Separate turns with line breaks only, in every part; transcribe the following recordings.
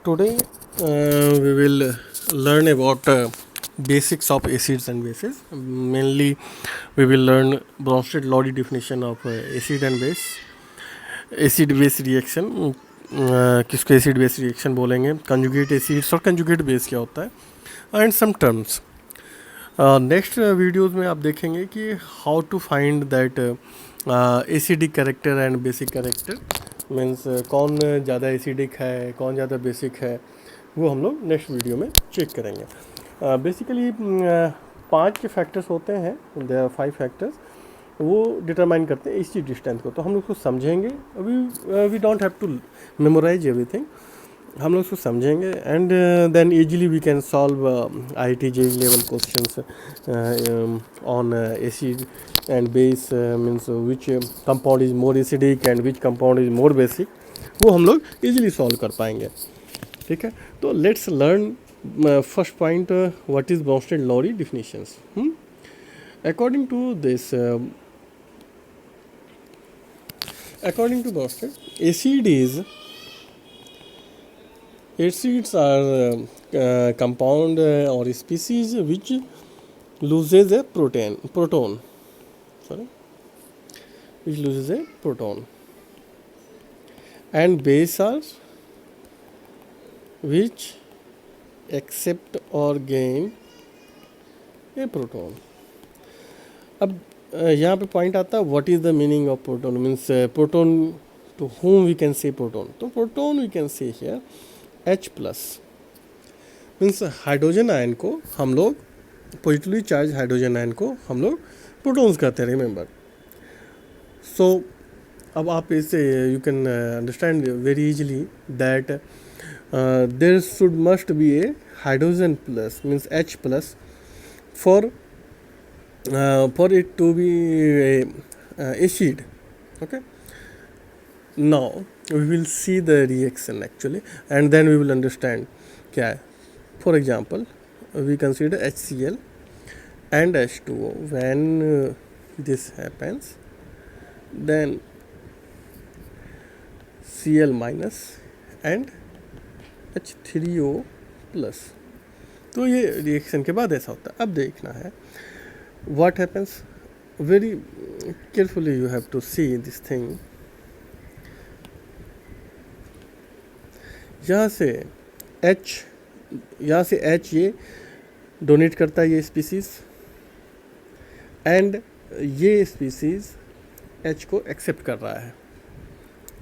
Today we will learn about basics of acids and bases. Mainly, we will learn Bronsted-Lowry definition of acid and base, acid base reaction. किसको acid base reaction बोलेंगे, conjugate acids और conjugate base क्या होता है, and some terms. Next videos में आप देखेंगे कि how to find that acidic character and basic character. Means कौन ज़्यादा एसिडिक है, कौन ज़्यादा बेसिक है, वो हम लोग नेक्स्ट वीडियो में चेक करेंगे. बेसिकली 5 के फैक्टर्स होते हैं, देयर आर 5 फैक्टर्स. वो डिटरमाइन करते हैं एसिड डिस्टेंस को. तो हम लोग उसको समझेंगे. अभी we don't have to memorise everything. हम लोग उसको समझेंगे and then easily we can solve IIT JEE level questions on acid and base. Means which compound is more acidic and which compound is more basic, वो हम लोग easily solve कर पाएंगे. ठीक है, तो let's learn first point, what is Bronsted-lorry definitions. According to this, according to Bronsted, acids are compound or species which loses a proton. Sorry, which loses a proton. And base are which accept or gain a proton. अब यहाँ पे point आता है what is the meaning of proton. Means proton to whom we can say proton. तो proton we can say here H plus. Means hydrogen ion को हम लोग, positively charge hydrogen ion को हम लोग प्रोटोन्स कहते हैं, रिमेंबर. सो अब आप इसे you can understand very easily that there should must be a hydrogen plus, means H plus, for it to be a acid. Okay, now we will see the reaction actually, and then we will understand क्या है. For example, we consider HCl and H2O. When this happens, then Cl minus and H3O plus. तो ये reaction के बाद ऐसा होता है. अब देखना है what happens. Very carefully you have to see this thing. यहाँ से H ये डोनेट करता है, ये स्पीसीज, एंड ये स्पीसीज H को एक्सेप्ट कर रहा है.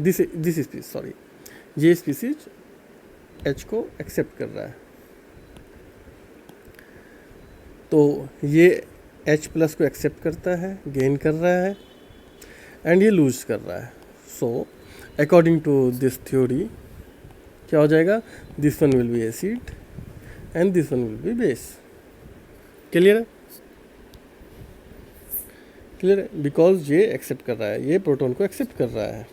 दिस स्पीसीज, सॉरी, ये स्पीसीज H को एक्सेप्ट कर रहा है. तो ये H प्लस को एक्सेप्ट करता है, गेन कर रहा है, एंड ये लूज कर रहा है. So according to this theory क्या हो जाएगा, this one will be acid and this one will be base. Clear है? क्लियर है, बिकॉज ये एक्सेप्ट कर रहा है, ये प्रोटॉन को एक्सेप्ट कर रहा है,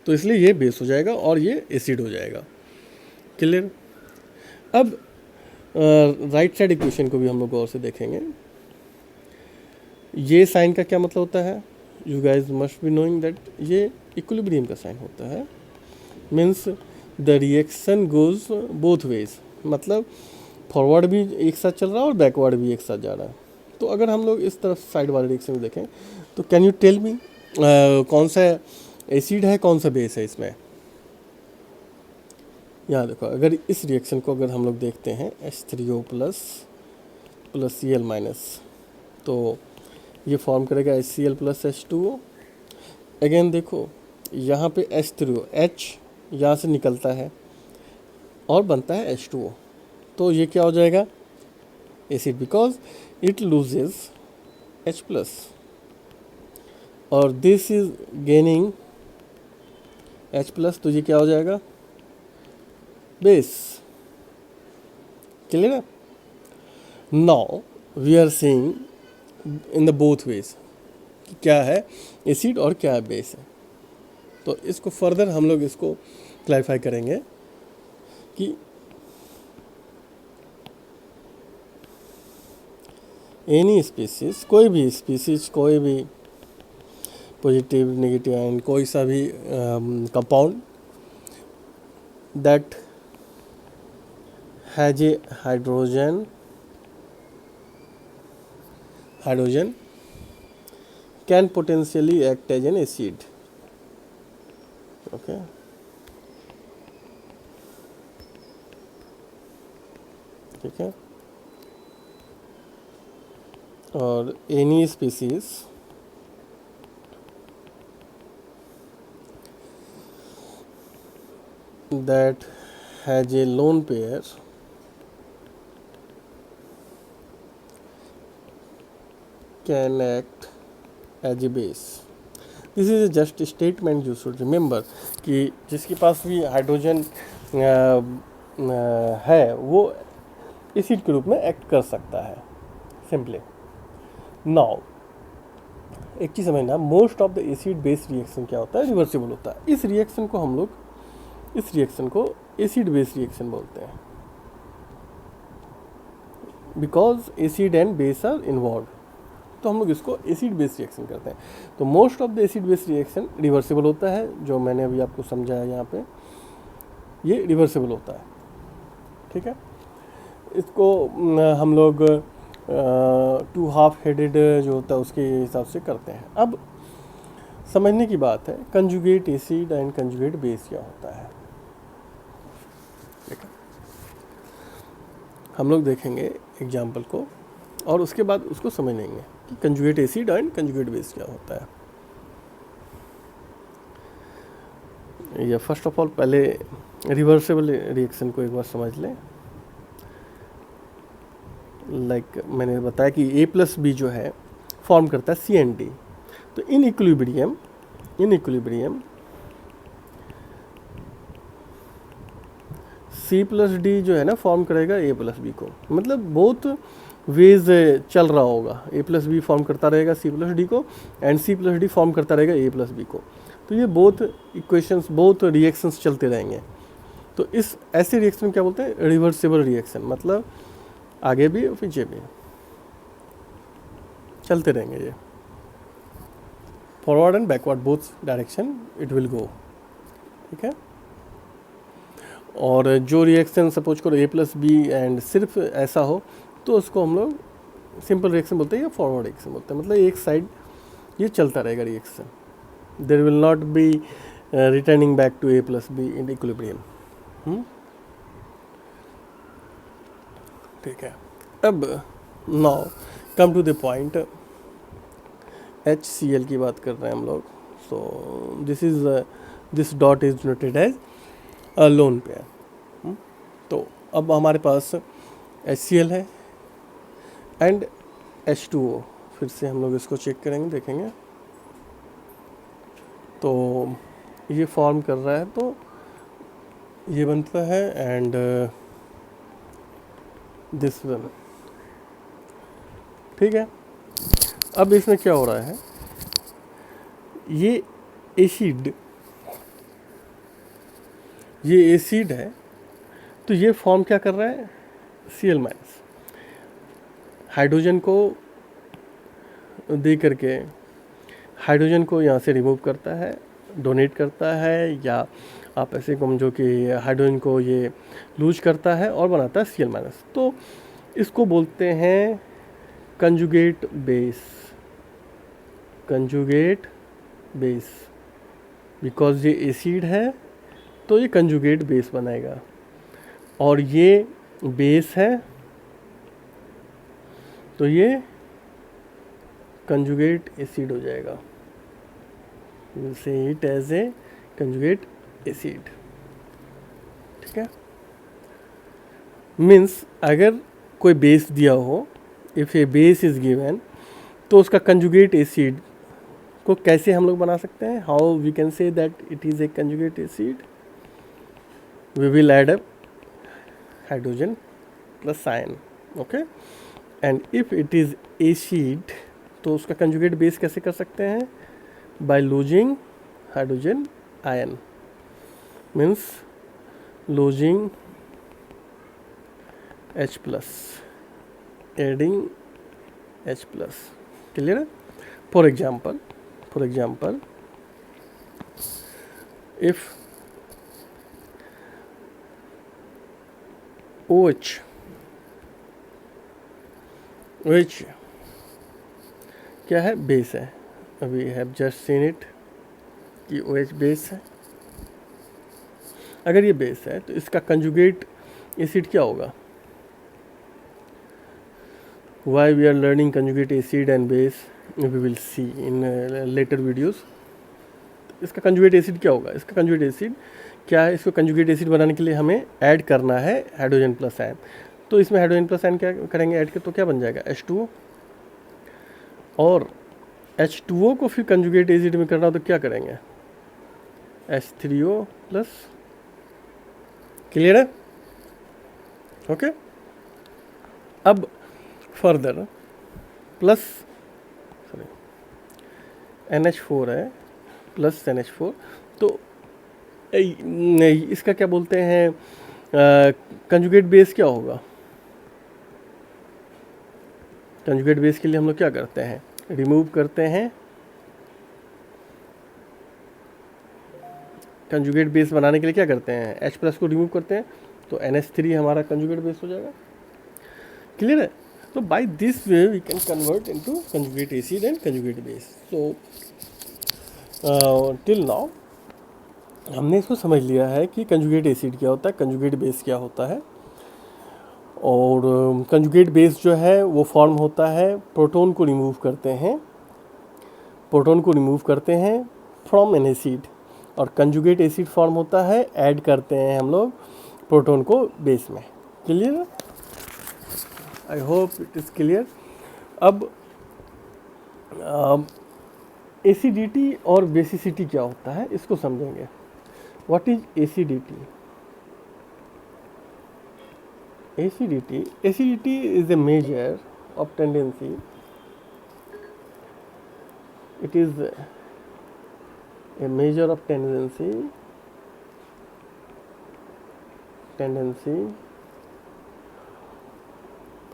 तो इसलिए ये बेस हो जाएगा और ये एसिड हो जाएगा. क्लियर? अब राइट साइड इक्वेशन को भी हम लोग गौर से देखेंगे. ये साइन का क्या मतलब होता है, you guys must be knowing that ये इक्विलिब्रियम का साइन होता है. Means the reaction goes both ways, मतलब फॉरवर्ड भी एक साथ चल रहा है और बैकवर्ड भी एक साथ जा रहा है. तो अगर हम लोग इस तरफ साइड वाले रिएक्शन में देखें तो कैन यू टेल मी कौन सा एसिड है, कौन सा बेस है इसमें. यहाँ देखो, अगर इस रिएक्शन को अगर हम लोग देखते हैं H3O plus plus Cl minus, तो ये फॉर्म करेगा HCl प्लस H2O. अगेन देखो, यहाँ पे H3O, H यहाँ से निकलता है और बनता है H2O. तो ये क्या हो जाएगा, acid, because it loses H plus, और this is gaining H plus, तो ये क्या हो जाएगा, बेस. क्लियर है? Now we are seeing in the both ways क्या है एसिड और क्या है बेस है. तो इसको फर्दर हम लोग इसको क्लैरिफाई करेंगे कि एनी स्पीसीज, कोई भी स्पीसीज, कोई भी पॉजिटिव नेगेटिव आयन, कोई सा भी compound that has a hydrogen can potentially act as an acid. Okay. ठीक है. और any species that has a lone pair can act as a base. This is just statement you should remember कि जिसके पास भी hydrogen है वो acid के रूप में एक्ट कर सकता है. सिंपली नाउ एक चीज़ समझना, most of the acid base reaction क्या होता है, रिवर्सिबल होता है. इस रिएक्शन को एसिड बेस रिएक्शन बोलते हैं, because acid and base are involve. तो हम लोग इसको एसिड बेस रिएक्शन करते हैं. तो most of the acid base reaction reversible होता है, जो मैंने अभी आपको समझाया यहाँ पे, ये रिवर्सिबल होता है. ठीक है. इसको हम लोग 2 हाफ हेडेड जो होता है उसके हिसाब से करते हैं. अब समझने की बात है conjugate acid and conjugate base क्या होता है. ठीक है. हम लोग देखेंगे एग्जाम्पल को और उसके बाद उसको समझ लेंगे कि conjugate acid and conjugate base क्या होता है. या फर्स्ट ऑफ ऑल पहले रिवर्सिबल रिएक्शन को एक बार समझ लें. लाइक मैंने बताया कि A+B जो है फॉर्म करता है CND. तो इन इक्विलिब्रियम C+D जो है ना फॉर्म करेगा A+B को. मतलब बहुत वेज चल रहा होगा. A+B फॉर्म करता रहेगा C+D को एंड C+D फॉर्म करता रहेगा A+B को. तो ये बहुत इक्वेशंस, बहुत रिएक्शंस चलते रहेंगे. तो इस ऐसे रिएक्शन क्या बोलते हैं, रिवर्सिबल रिएक्शन. मतलब आगे भी और पीछे भी चलते रहेंगे ये, forward and backward both direction it will go. ठीक है. और जो रिएक्शन सपोज करो A+B एंड सिर्फ ऐसा हो तो उसको हम लोग सिंपल रिएक्शन बोलते हैं या फॉरवर्ड रिएक्शन बोलते हैं. मतलब एक साइड ये चलता रहेगा reaction. There will not be returning back to A+B in equilibrium. ठीक है. अब now come to the point. HCl की बात कर रहे हैं हम लोग. So this dot is noted as a lone pair. तो अब हमारे पास HCl है एंड H2O. फिर से हम लोग इसको चेक करेंगे, देखेंगे. तो ये फॉर्म कर रहा है तो ये बनता है एंड दिस वन. ठीक है. अब इसमें क्या हो रहा है, ये एसिड है तो ये फॉर्म क्या कर रहा है, Cl-. हाइड्रोजन को दे करके हाइड्रोजन को यहाँ से रिमूव करता है, डोनेट करता है, या आप ऐसे समझो कि हाइड्रोजन को ये लूज करता है और बनाता है Cl-. तो इसको बोलते हैं कंजुगेट बेस. बिकॉज ये एसिड है तो ये कंजुगेट बेस बनाएगा और ये बेस है तो ये कंजुगेट एसिड हो जाएगा. Will say it as a conjugate acid. ठीक है. मीन्स अगर कोई बेस दिया हो, if a base is given, तो उसका कंजुगेट एसिड को कैसे हम लोग बना सकते हैं, how we can say that it is a conjugate acid. We will add up hydrogen plus ion. Okay. And if it is acid तो उसका कंजुगेट बेस कैसे कर सकते हैं, by losing hydrogen ion. Means losing H+, adding H+. Clear है. For example OH, OH क्या है? Base है. We have just seen it कि OH बेस है. अगर ये बेस है तो इसका कंजुगेट एसिड क्या होगा? Why we are learning conjugate acid and base we will see in later videos. इसका कंजुगेट एसिड क्या होगा? इसका कंजुगेट एसिड क्या है? इसको कंजुगेट एसिड बनाने के लिए हमें ऐड करना है हाइड्रोजन प्लस आयन. तो इसमें हाइड्रोजन प्लस आयन क्या करेंगे ऐड के, तो क्या बन जाएगा? H2O. और H2O को फिर कंजुगेट एसिड में करना तो क्या करेंगे? H3O plus. क्लियर है? ओके. अब फर्दर प्लस NH4 है प्लस NH4. तो नहीं, इसका क्या बोलते हैं? कंजुगेट बेस क्या होगा? कंजुगेट बेस के लिए हम लोग क्या करते हैं? रिमूव करते हैं. कंजुगेट बेस बनाने के लिए क्या करते हैं? H प्लस को रिमूव करते हैं तो NH3 हमारा कंजुगेट बेस हो जाएगा. क्लियर है? तो by this way we can convert into conjugate acid and conjugate base. So till now हमने इसको समझ लिया है कि कंजुगेट एसिड क्या होता है, कंजुगेट बेस क्या होता है. और कंजुगेट बेस जो है वो फॉर्म होता है, प्रोटॉन को रिमूव करते हैं, प्रोटॉन को रिमूव करते हैं फ्रॉम एन एसिड. और कंजुगेट एसिड फॉर्म होता है, ऐड करते हैं हम लोग प्रोटॉन को बेस में. Clear? I hope it is clear. अब एसिडिटी और बेसिसिटी क्या होता है इसको समझेंगे. What is acidity? Acidity is a measure of tendency. It is a measure of tendency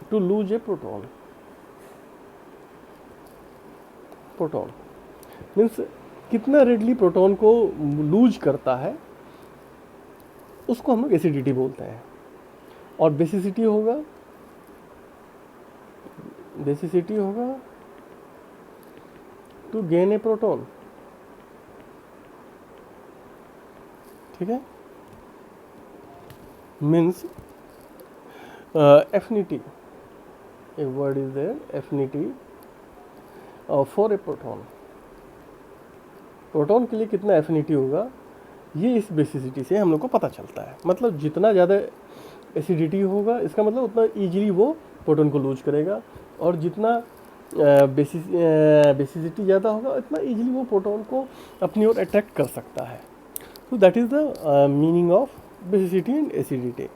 to lose a proton. Proton means कितना रेडली प्रोटॉन को loose करता है, उसको हम लोग एसिडिटी बोलते हैं. और बेसिसिटी होगा टू गेन ए प्रोटॉन. ठीक है? Means affinity, a word is there, affinity for a proton. Proton के लिए कितना एफिनिटी होगा ये इस बेसिसिटी से हम लोग को पता चलता है. मतलब जितना ज़्यादा एसिडिटी होगा इसका मतलब उतना ईजिली वो प्रोटॉन को लूज करेगा. और जितना बेसिसिटी ज़्यादा होगा उतना ईजिली वो प्रोटॉन को अपनी ओर अट्रैक्ट कर सकता है. So that is the meaning of basicity and acidity.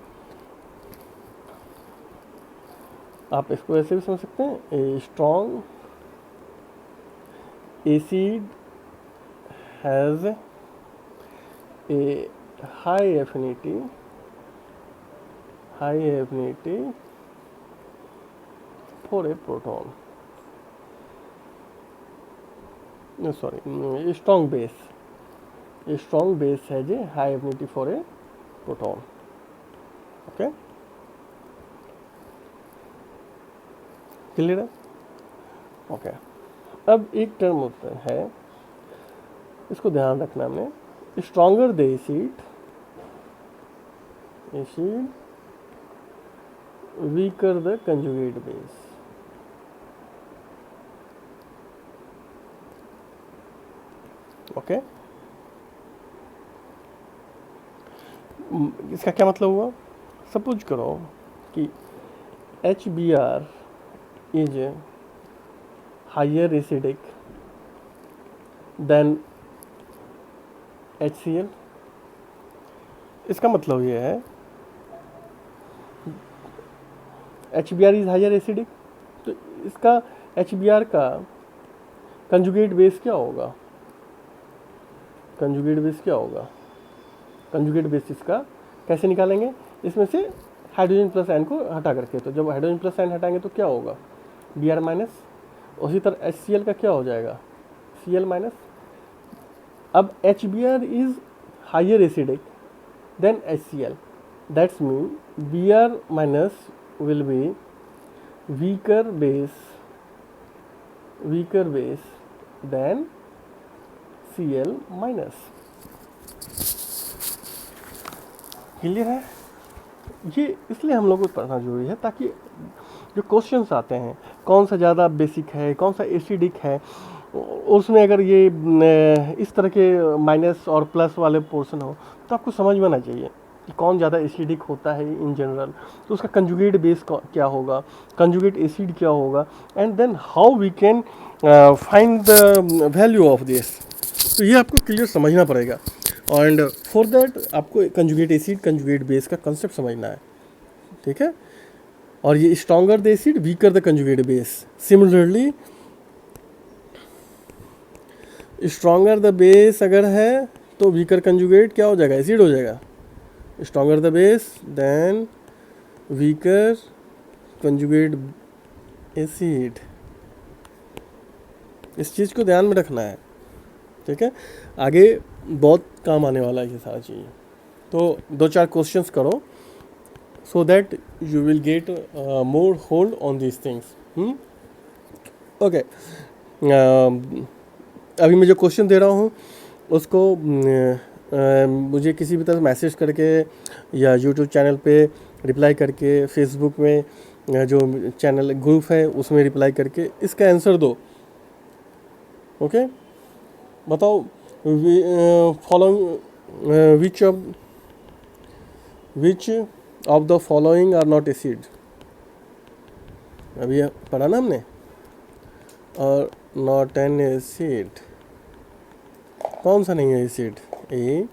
आप इसको ऐसे भी समझ सकते हैं. A strong acid has a high affinity for a proton. No, sorry, a strong base. A strong base has a high affinity for a proton. Okay? Clear है? Okay. अब एक टर्म होता है, इसको ध्यान रखना हमने. Stronger the acid weaker the conjugate base. Okay. इसका क्या मतलब हुआ? सपोज करो कि HBr is higher acidic than HCl. इसका मतलब ये है HBr इज हायर एसिडिक, तो इसका HBr का कंजुगेट बेस क्या होगा? कंजुगेट बेस इसका कैसे निकालेंगे? इसमें से हाइड्रोजन प्लस आयन को हटा करके. तो जब हाइड्रोजन प्लस आयन हटाएंगे तो क्या होगा? Br minus. उसी तरह HCl का क्या हो जाएगा? Cl minus. अब HBr is higher acidic than HCl, That's mean Br minus will be weaker base than Cl minus. Clear है? ये इसलिए हम लोगों को पढ़ना जरूरी है ताकि जो क्वेश्चंस आते हैं कौन सा ज़्यादा बेसिक है, कौन सा एसिडिक है, उसमें अगर ये इस तरह के माइनस और प्लस वाले पोर्शन हो तो आपको समझ में आना चाहिए कि कौन ज़्यादा एसिडिक होता है इन जनरल, तो उसका कंजुगेट बेस क्या होगा, कंजुगेट एसिड क्या होगा, and then how we can find the value of this. तो ये आपको क्लियर समझना पड़ेगा. एंड फॉर दैट आपको कंजुगेट एसिड कंजुगेट बेस का कंसेप्ट समझना है. ठीक है? और ये stronger the acid weaker the conjugate base. Similarly stronger the base अगर है तो वीकर कंजुगेट क्या हो जाएगा, एसिड हो जाएगा. Stronger the base then weaker conjugate acid. इस चीज़ को ध्यान में रखना है. ठीक है? आगे बहुत काम आने वाला है ये सारा चीज़. तो 2-4 क्वेश्चंस करो so that you will get more hold on these things. Okay. अभी मैं जो क्वेश्चन दे रहा हूँ उसको मुझे किसी भी तरह मैसेज करके या यूट्यूब चैनल पे रिप्लाई करके, फेसबुक में जो चैनल ग्रुप है उसमें रिप्लाई करके इसका आंसर दो. ओके? बताओ following which of the following are not acid. अभी पढ़ा ना हमने. और नॉट एन एसिड, कौन सा नहीं है एसिड? ए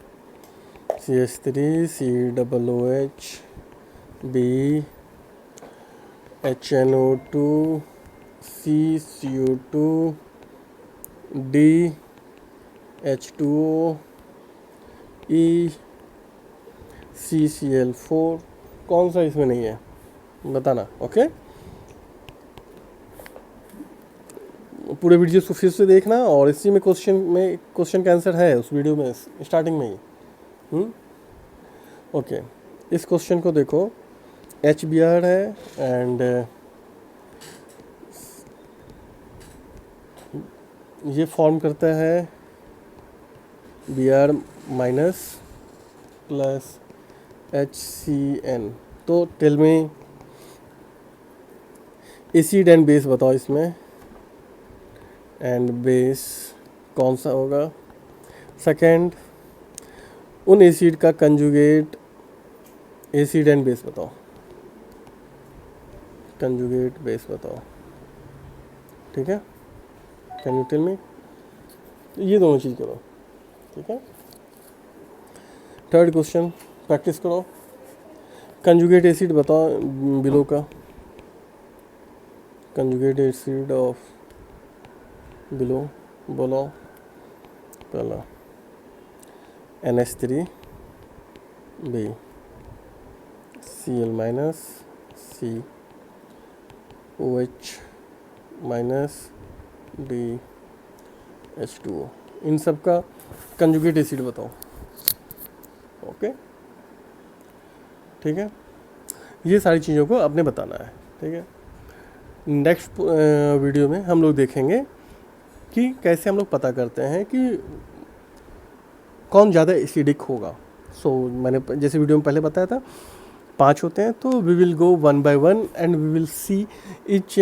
CH3 COOH B HNO2 CO2 D H2O E CCl4. कौन सा इसमें नहीं है बताना. ओके? पूरे वीडियो को फिर से देखना और इसी में क्वेश्चन का आंसर है उस वीडियो में स्टार्टिंग में ही. ओके, इस क्वेश्चन को देखो. HBr है एंड ये फॉर्म करता है Br माइनस प्लस HCN. तो टेल में एसिड एंड बेस बताओ इसमें, एंड बेस कौन सा होगा. सेकंड, उन एसिड का कंजुगेट एसिड एंड बेस बताओ. कंजुगेट बेस बताओ. ठीक है? Can you tell me? ये दोनों चीज़ करो. ठीक है? थर्ड क्वेश्चन प्रैक्टिस करो. कंजुगेट एसिड बताओ बिलो का. कंजुगेट एसिड ऑफ बिलो बोलो. पहला NH3 B Cl minus C OH minus D H2O. इन सब का कंजुगेट एसिड बताओ. ओके? ठीक है? ये सारी चीज़ों को आपने बताना है. ठीक है? नेक्स्ट वीडियो में हम लोग देखेंगे कि कैसे हम लोग पता करते हैं कि कौन ज़्यादा एसिडिक होगा. मैंने जैसे वीडियो में पहले बताया था 5 होते हैं, तो we will go 1 by 1 and we will see each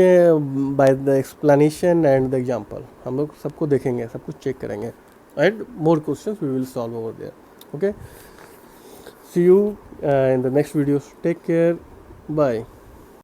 by the explanation and the example. हम लोग सबको देखेंगे, सब कुछ चेक करेंगे and more questions we will solve over there. Okay? See you in the next videos. Take care. Bye.